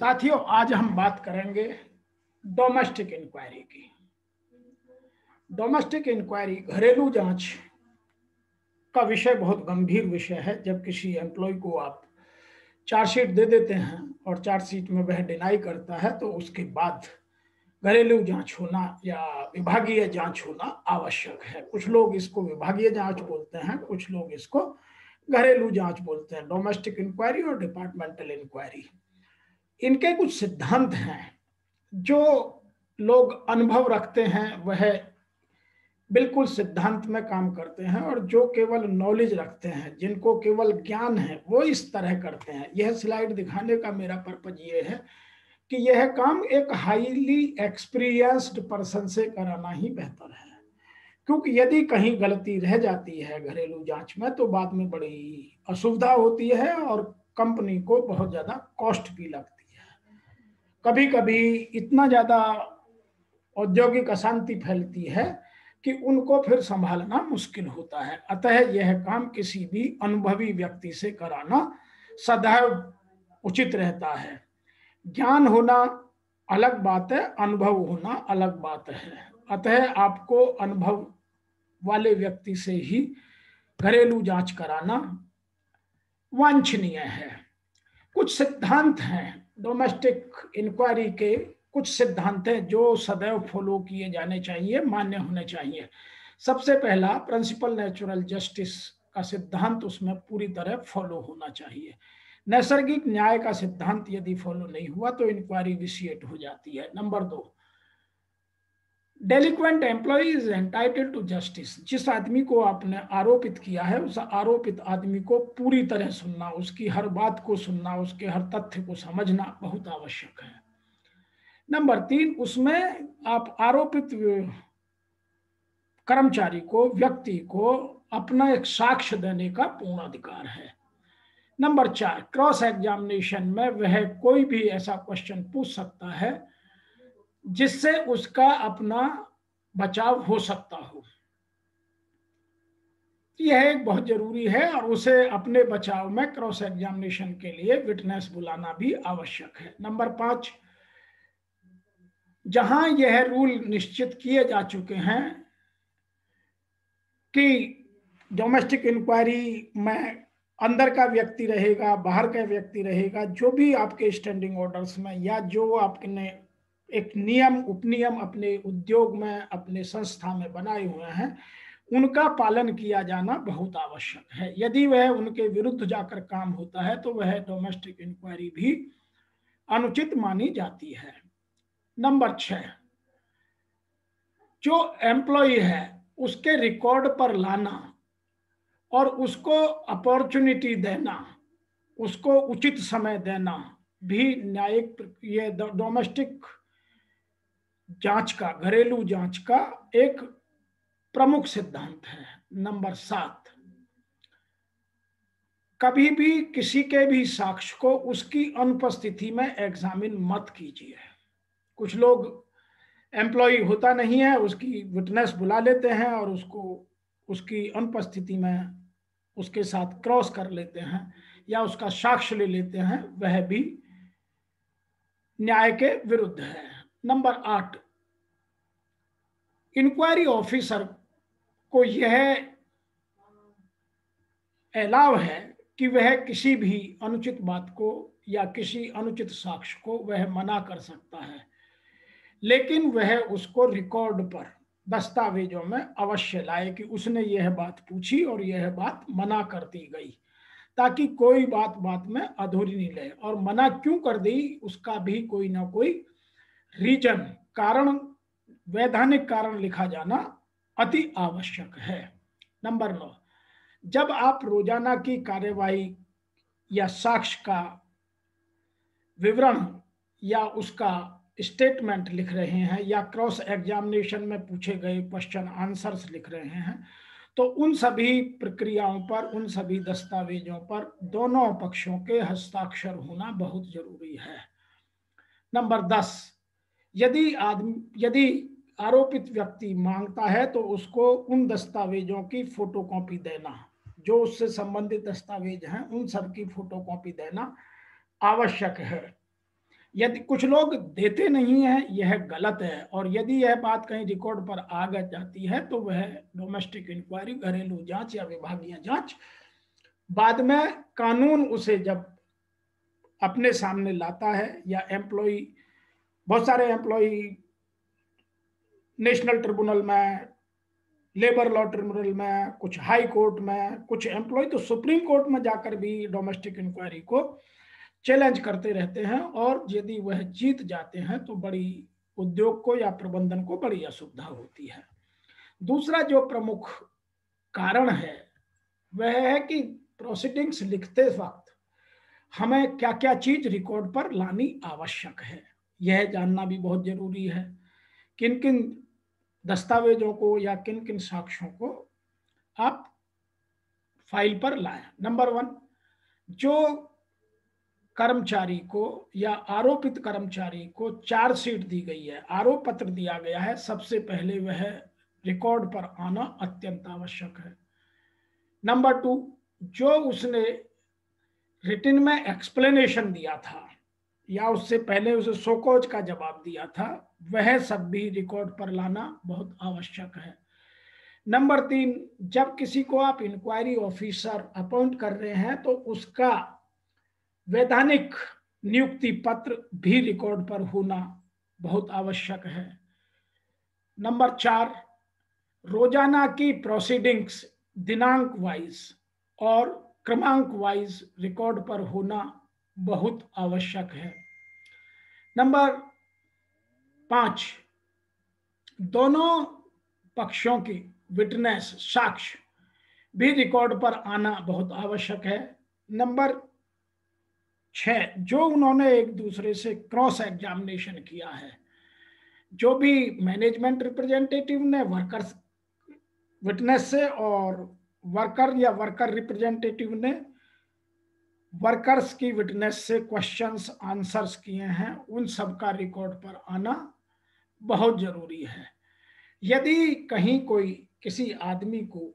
साथियों, आज हम बात करेंगे डोमेस्टिक इंक्वायरी की। डोमेस्टिक इंक्वायरी, घरेलू जांच का विषय बहुत गंभीर विषय है। जब किसी एम्प्लॉय को आप चार्जशीट दे देते हैं और चार्जशीट में वह डिनाई करता है, तो उसके बाद घरेलू जांच होना या विभागीय जांच होना आवश्यक है। कुछ लोग इसको विभागीय जांच बोलते हैं, कुछ लोग इसको घरेलू जांच बोलते हैं। डोमेस्टिक इंक्वायरी और डिपार्टमेंटल इंक्वायरी, इनके कुछ सिद्धांत हैं। जो लोग अनुभव रखते हैं वह बिल्कुल सिद्धांत में काम करते हैं, और जो केवल नॉलेज रखते हैं, जिनको केवल ज्ञान है, वो इस तरह करते हैं। यह स्लाइड दिखाने का मेरा पर्पज ये है कि यह काम एक हाईली एक्सपीरियंस्ड पर्सन से कराना ही बेहतर है, क्योंकि यदि कहीं गलती रह जाती है घरेलू जांच में तो बाद में बड़ी असुविधा होती है और कंपनी को बहुत ज्यादा कॉस्ट भी लगती है। कभी कभी इतना ज्यादा औद्योगिक अशांति फैलती है कि उनको फिर संभालना मुश्किल होता है। अतः यह काम किसी भी अनुभवी व्यक्ति से कराना सदैव उचित रहता है। ज्ञान होना अलग बात है, अनुभव होना अलग बात है। अतः आपको अनुभव वाले व्यक्ति से ही घरेलू जांच कराना वांछनीय है। कुछ सिद्धांत हैं डोमेस्टिक इंक्वायरी के, कुछ सिद्धांत हैं जो सदैव फॉलो किए जाने चाहिए, मान्य होने चाहिए। सबसे पहला, प्रिंसिपल नेचुरल जस्टिस का सिद्धांत उसमें पूरी तरह फॉलो होना चाहिए। नैसर्गिक न्याय का सिद्धांत यदि फॉलो नहीं हुआ तो इंक्वायरी विशिएट हो जाती है। Number 2, delinquent employ is entitled to justice. जिस आदमी को आपने आरोपित किया है, उस आरोपित आदमी को पूरी तरह सुनना, उसकी हर बात को सुनना, उसके हर तथ्य को समझना बहुत आवश्यक है। नंबर 3, उसमें आप आरोपित कर्मचारी को, व्यक्ति को अपना एक साक्ष्य देने का पूर्ण अधिकार है। नंबर 4, क्रॉस एग्जामिनेशन में वह कोई भी ऐसा क्वेश्चन पूछ सकता है जिससे उसका अपना बचाव हो सकता हो। यह एक बहुत जरूरी है, और उसे अपने बचाव में क्रॉस एग्जामिनेशन के लिए विटनेस बुलाना भी आवश्यक है। नंबर 5, जहां यह रूल निश्चित किए जा चुके हैं कि डोमेस्टिक इंक्वायरी में अंदर का व्यक्ति रहेगा, बाहर का व्यक्ति रहेगा, जो भी आपके स्टैंडिंग ऑर्डर्स में या जो आपने एक नियम उपनियम अपने उद्योग में, अपने संस्था में बनाए हुए हैं, उनका पालन किया जाना बहुत आवश्यक है। यदि वह उनके विरुद्ध जाकर काम होता है तो वह डोमेस्टिक इंक्वायरी भी अनुचित मानी जाती है। नंबर 6, जो एम्प्लॉय है उसके रिकॉर्ड पर लाना और उसको अपॉर्चुनिटी देना, उसको उचित समय देना भी न्यायिक, ये डोमेस्टिक जांच का, घरेलू जांच का एक प्रमुख सिद्धांत है। नंबर 7, कभी भी किसी के भी साक्ष्य को उसकी अनुपस्थिति में एग्जामिन मत कीजिए। कुछ लोग, एम्प्लॉय होता नहीं है, उसकी विटनेस बुला लेते हैं और उसको उसकी अनुपस्थिति में उसके साथ क्रॉस कर लेते हैं या उसका साक्ष्य ले लेते हैं, वह भी न्याय के विरुद्ध है। नंबर 8, इंक्वायरी ऑफिसर को यह अलाव है कि वह किसी भी अनुचित बात को या किसी अनुचित साक्ष्य को वह मना कर सकता है, लेकिन वह उसको रिकॉर्ड पर, दस्तावेजों में अवश्य लाए कि उसने यह बात पूछी और यह बात मना कर दी गई, ताकि कोई बात बात में अधूरी नहीं रहे। और मना क्यों कर दी उसका भी कोई ना कोई रीजन, कारण, वैधानिक कारण लिखा जाना अति आवश्यक है। नंबर 9, जब आप रोजाना की कार्यवाही या साक्ष्य का विवरण या उसका स्टेटमेंट लिख रहे हैं या क्रॉस एग्जामिनेशन में पूछे गए क्वेश्चन आंसर्स लिख रहे हैं, तो उन सभी प्रक्रियाओं पर, उन सभी दस्तावेजों पर दोनों पक्षों के हस्ताक्षर होना बहुत जरूरी है। नंबर 10, यदि आरोपित व्यक्ति मांगता है तो उसको उन दस्तावेजों की फोटोकॉपी देना, जो उससे संबंधित दस्तावेज हैं उन सब की फोटोकॉपी देना आवश्यक है। यदि कुछ लोग देते नहीं है, यह गलत है, और यदि यह बात कहीं रिकॉर्ड पर आ जाती है तो वह डोमेस्टिक इंक्वायरी, घरेलू जांच या विभागीय जांच, बाद में कानून उसे जब अपने सामने लाता है, या एम्प्लॉय, बहुत सारे एम्प्लॉय नेशनल ट्रिब्यूनल में, लेबर लॉ ट्रिब्यूनल में, कुछ हाई कोर्ट में, कुछ एम्प्लॉय तो सुप्रीम कोर्ट में जाकर भी डोमेस्टिक इंक्वायरी को चैलेंज करते रहते हैं, और यदि वह जीत जाते हैं तो बड़ी उद्योग को या प्रबंधन को बड़ी असुविधा होती है। दूसरा जो प्रमुख कारण है वह है कि प्रोसीडिंग्स लिखते वक्त हमें क्या क्या चीज रिकॉर्ड पर लानी आवश्यक है, यह जानना भी बहुत जरूरी है। किन किन दस्तावेजों को या किन किन साक्ष्यों को आप फाइल पर लाएं। नंबर 1, जो कर्मचारी को या आरोपित कर्मचारी को चार्जशीट दी गई है, आरोप पत्र दिया गया है, सबसे पहले वह रिकॉर्ड पर आना अत्यंत आवश्यक है। नंबर 2, जो उसने रिटन में एक्सप्लेनेशन दिया था या उससे पहले उसे शोकॉज का जवाब दिया था, वह सब भी रिकॉर्ड पर लाना बहुत आवश्यक है। नंबर 3, जब किसी को आप इंक्वायरी ऑफिसर अपॉइंट कर रहे हैं तो उसका वैधानिक नियुक्ति पत्र भी रिकॉर्ड पर होना बहुत आवश्यक है। नंबर 4, रोजाना की प्रोसीडिंग्स दिनांक वाइज और क्रमांक वाइज रिकॉर्ड पर होना बहुत आवश्यक है। नंबर 5, दोनों पक्षों की विटनेस, साक्ष्य भी रिकॉर्ड पर आना बहुत आवश्यक है। नंबर 6, जो उन्होंने एक दूसरे से क्रॉस एग्जामिनेशन किया है, जो भी मैनेजमेंट रिप्रेजेंटेटिव ने वर्कर्स विटनेस से और वर्कर या वर्कर रिप्रेजेंटेटिव ने वर्कर्स की विटनेस से क्वेश्चंस आंसर्स किए हैं, उन सब का रिकॉर्ड पर आना बहुत जरूरी है। यदि कहीं कोई किसी आदमी को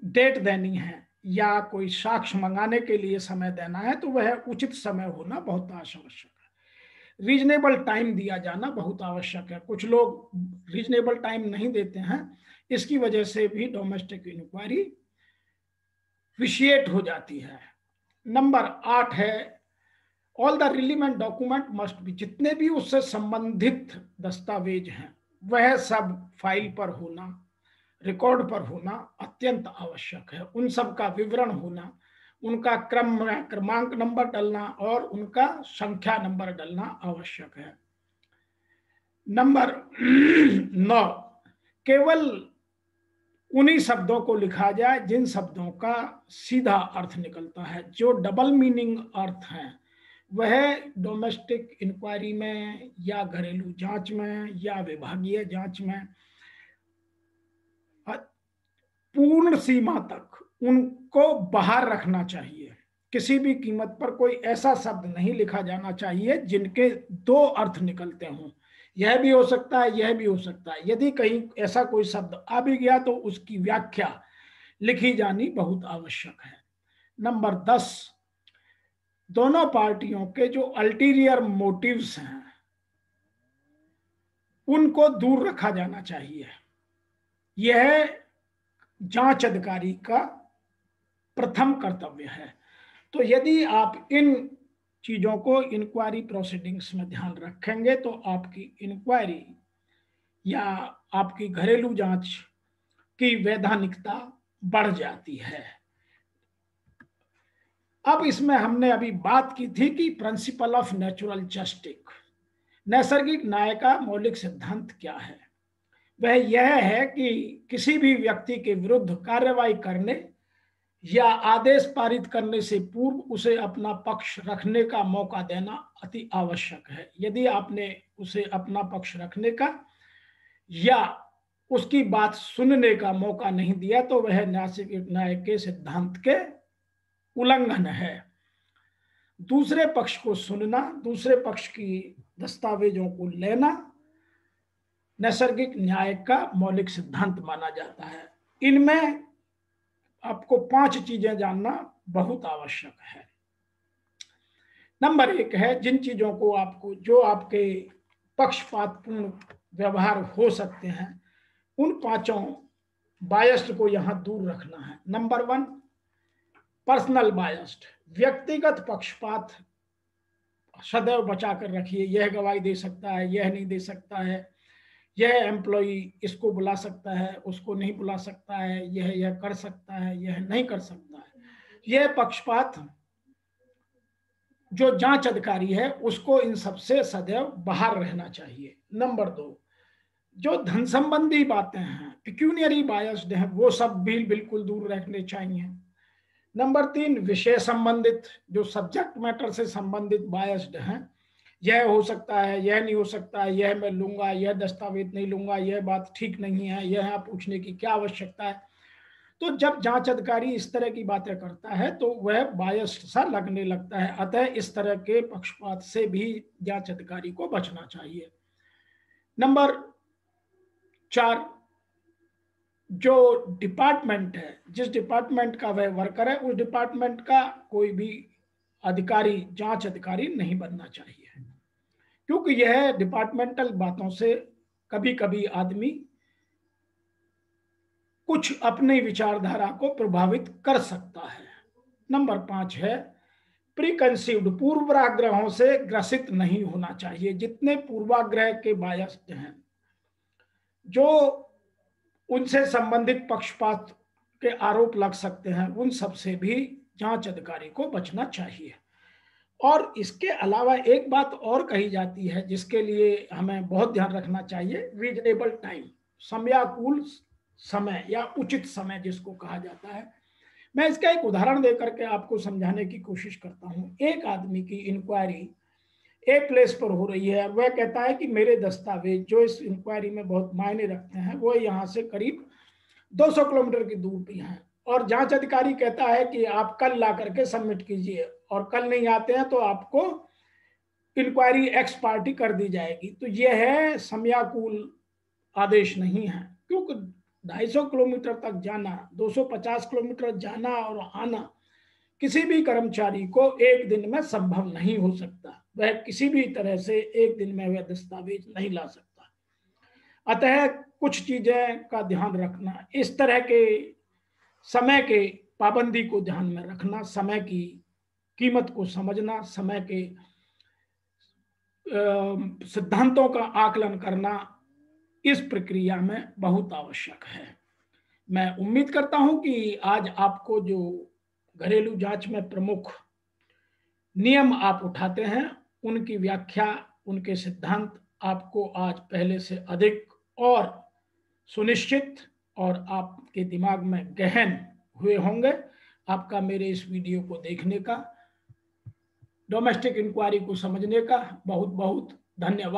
डेट देनी है या कोई साक्ष्य मंगाने के लिए समय देना है तो वह उचित समय होना बहुत आवश्यक है। रीजनेबल टाइम दिया जाना बहुत आवश्यक है। कुछ लोग रीजनेबल टाइम नहीं देते हैं, इसकी वजह से भी डोमेस्टिक इंक्वायरी विशिएट हो जाती है। नंबर 8 है, all the relevant document must be, जितने भी उससे संबंधित दस्तावेज हैं वह सब फाइल पर होना, रिकॉर्ड पर होना अत्यंत आवश्यक है। उन सब का विवरण होना, उनका क्रमांक नंबर डलना और उनका संख्या नंबर डलना आवश्यक है। नंबर 9, केवल उन्हीं शब्दों को लिखा जाए जिन शब्दों का सीधा अर्थ निकलता है। जो डबल मीनिंग अर्थ हैं वह डोमेस्टिक इंक्वायरी में या घरेलू जांच में या विभागीय जांच में पूर्ण सीमा तक उनको बाहर रखना चाहिए। किसी भी कीमत पर कोई ऐसा शब्द नहीं लिखा जाना चाहिए जिनके 2 अर्थ निकलते हों। यह भी हो सकता है, यह भी हो सकता है। यदि कहीं ऐसा कोई शब्द आ भी गया तो उसकी व्याख्या लिखी जानी बहुत आवश्यक है। नंबर 10, दोनों पार्टियों के जो अल्टीरियर मोटिव्स हैं उनको दूर रखा जाना चाहिए। यह जांच अधिकारी का प्रथम कर्तव्य है। तो यदि आप इन चीजों को इंक्वायरी प्रोसीडिंग्स में ध्यान रखेंगे तो आपकी इंक्वायरी या आपकी घरेलू जांच की वैधानिकता बढ़ जाती है। अब इसमें हमने अभी बात की थी कि प्रिंसिपल ऑफ नेचुरल जस्टिस, नैसर्गिक न्याय का मौलिक सिद्धांत क्या है। वह यह है कि किसी भी व्यक्ति के विरुद्ध कार्रवाई करने या आदेश पारित करने से पूर्व उसे अपना पक्ष रखने का मौका देना अति आवश्यक है। यदि आपने उसे अपना पक्ष रखने का या उसकी बात सुनने का मौका नहीं दिया तो वह न्याय के सिद्धांत के उल्लंघन है। दूसरे पक्ष को सुनना, दूसरे पक्ष की दस्तावेजों को लेना नैसर्गिक न्याय का मौलिक सिद्धांत माना जाता है। इनमें आपको 5 चीजें जानना बहुत आवश्यक है। नंबर 1 है जिन चीजों को आपको, जो आपके पक्षपातपूर्ण व्यवहार हो सकते हैं, उन 5 बायस्ड को यहां दूर रखना है। नंबर 1, पर्सनल बायस्ड, व्यक्तिगत पक्षपात सदैव बचा कर रखिए। यह गवाही दे सकता है, यह नहीं दे सकता है, यह एम्प्लॉई इसको बुला सकता है, उसको नहीं बुला सकता है, यह कर सकता है, यह नहीं कर सकता है। यह पक्षपात जो जांच अधिकारी है उसको इन सबसे सदैव बाहर रहना चाहिए। नंबर 2, जो धन संबंधी बातें हैं, पिक्यूनियरी बायस्ड है, वो सब भी बिल्कुल दूर रखने चाहिए। नंबर 3, विषय संबंधित, जो सब्जेक्ट मैटर से संबंधित बायस्ड हैं, यह हो सकता है, यह नहीं हो सकता है, यह मैं लूंगा, यह दस्तावेज नहीं लूंगा, यह बात ठीक नहीं है, यह पूछने की क्या आवश्यकता है। तो जब जांच अधिकारी इस तरह की बातें करता है तो वह बायस्ड सा लगने लगता है। अतः इस तरह के पक्षपात से भी जांच अधिकारी को बचना चाहिए। नंबर 4, जो डिपार्टमेंट है, जिस डिपार्टमेंट का वह वर्कर है, उस डिपार्टमेंट का कोई भी अधिकारी जांच अधिकारी नहीं बनना चाहिए, क्योंकि यह डिपार्टमेंटल बातों से कभी कभी आदमी कुछ अपनी विचारधारा को प्रभावित कर सकता है। नंबर 5 है प्रीकंसीव्ड, पूर्वाग्रहों से ग्रसित नहीं होना चाहिए। जितने पूर्वाग्रह के बायस हैं, जो उनसे संबंधित पक्षपात के आरोप लग सकते हैं, उन सब से भी जांच अधिकारी को बचना चाहिए। और इसके अलावा एक बात और कही जाती है जिसके लिए हमें बहुत ध्यान रखना चाहिए, रीजनेबल टाइम, समयानुकूल समय या उचित समय जिसको कहा जाता है। मैं इसका एक उदाहरण देकर के आपको समझाने की कोशिश करता हूं। एक आदमी की इंक्वायरी एक प्लेस पर हो रही है, वह कहता है कि मेरे दस्तावेज जो इस इंक्वायरी में बहुत मायने रखते हैं वो यहाँ से करीब 200 किलोमीटर की दूर पे हैं, और जांच अधिकारी कहता है कि आप कल ला करके सबमिट कीजिए, और कल नहीं आते हैं तो आपको इंक्वायरी एक्स पार्टी कर दी जाएगी। तो यह है समयाकुल आदेश नहीं है, क्योंकि 250 किलोमीटर तक जाना, 250 किलोमीटर जाना और आना किसी भी कर्मचारी को एक दिन में संभव नहीं हो सकता। वह किसी भी तरह से एक दिन में वह दस्तावेज नहीं ला सकता। अतः कुछ चीजें का ध्यान रखना, इस तरह के समय के पाबंदी को ध्यान में रखना, समय की कीमत को समझना, समय के सिद्धांतों का आकलन करना इस प्रक्रिया में बहुत आवश्यक है। मैं उम्मीद करता हूं कि आज आपको जो घरेलू जांच में प्रमुख नियम आप उठाते हैं, उनकी व्याख्या, उनके सिद्धांत आपको आज पहले से अधिक और सुनिश्चित और आपके दिमाग में गहन हुए होंगे। आपका मेरे इस वीडियो को देखने का, डोमेस्टिक इंक्वायरी को समझने का बहुत बहुत धन्यवाद।